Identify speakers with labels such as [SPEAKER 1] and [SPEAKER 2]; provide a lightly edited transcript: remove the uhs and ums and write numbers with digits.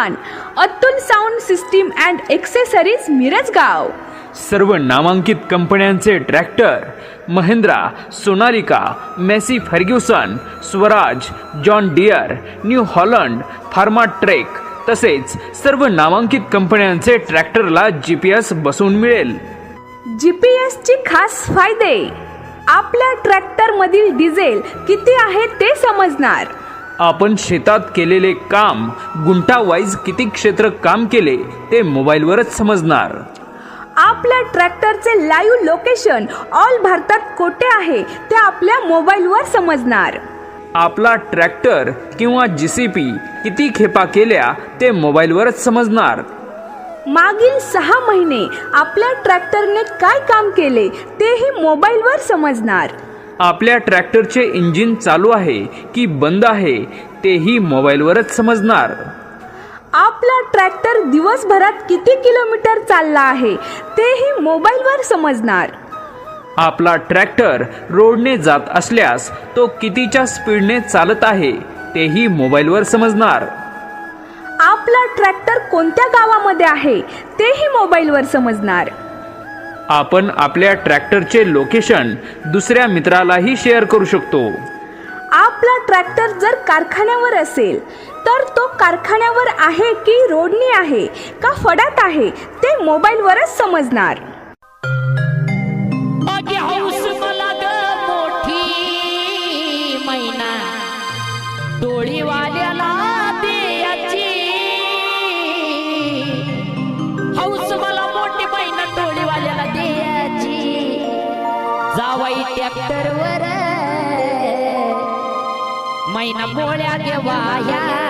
[SPEAKER 1] स्थान Atul sound system and accessories Mirajgaon.
[SPEAKER 2] सर्व नामांकित कंपन्यांचे tractor Mahindra, Sonalika, Massey Ferguson, Swaraj, John Deere, New Holland, Farmtrac तसेच सर्व नामांकित कंपन्यांचे ट्रॅक्टरला GPS बसवून मिळेल।
[SPEAKER 1] GPS ची खास फायदे, आपल्या ट्रॅक्टर मधील डिझेल किती आहे ते समजणार।
[SPEAKER 2] आपण शेतात केलेले काम, गुंठा वाईज किती क्षेत्र काम केले ते मोबाईलवरच समजणार।
[SPEAKER 1] आपल्या ट्रॅक्टरचे लाईव्ह लोकेशन ऑल भारतात कोठे आहे ते आपल्या मोबाईलवर समजणार।
[SPEAKER 2] आपला ट्रॅक्टर किंवा JCB किती खेपा केल्या ते मोबाईलवरच समजणार।
[SPEAKER 1] मागील 6 महिने आपल्या ट्रॅक्टरने काय काम केले तेही मोबाईलवर समजणार।
[SPEAKER 2] आपल्या ट्रॅक्टरचे इंजिन चालू आहे की बंद आहे तेही मोबाईलवरच समजणार।
[SPEAKER 1] आपला ट्रॅक्टर दिवसभरात किती किलोमीटर चालला आहे तेही मोबाईलवर समजणार।
[SPEAKER 2] आपला ट्रॅक्टर रोडने जात असल्यास तो कितीच्या स्पीडने चालत आहे तेही मोबाईलवर समजणार।
[SPEAKER 1] आपला ट्रॅक्टर कोणत्या गावामध्ये आहे तेही मोबाईलवर समजणार।
[SPEAKER 2] आपण आपल्या ट्रॅक्टरचे लोकेशन दुसऱ्या मित्रालाही शेअर करू शकतो।
[SPEAKER 1] आपला ट्रॅक्टर जर कारखान्यावर असेल तर तो कारखान्यावर आहे की रोडनी आहे का फड्यात आहे ते मोबाईलवरच समजणार।
[SPEAKER 3] डोळीवाल्याला द्यायची हौस, मला मोठी महिना डोळीवाल्याला द्यायची। जावाई ट्रॅक्टरवर महिना पोळ्या घेवाया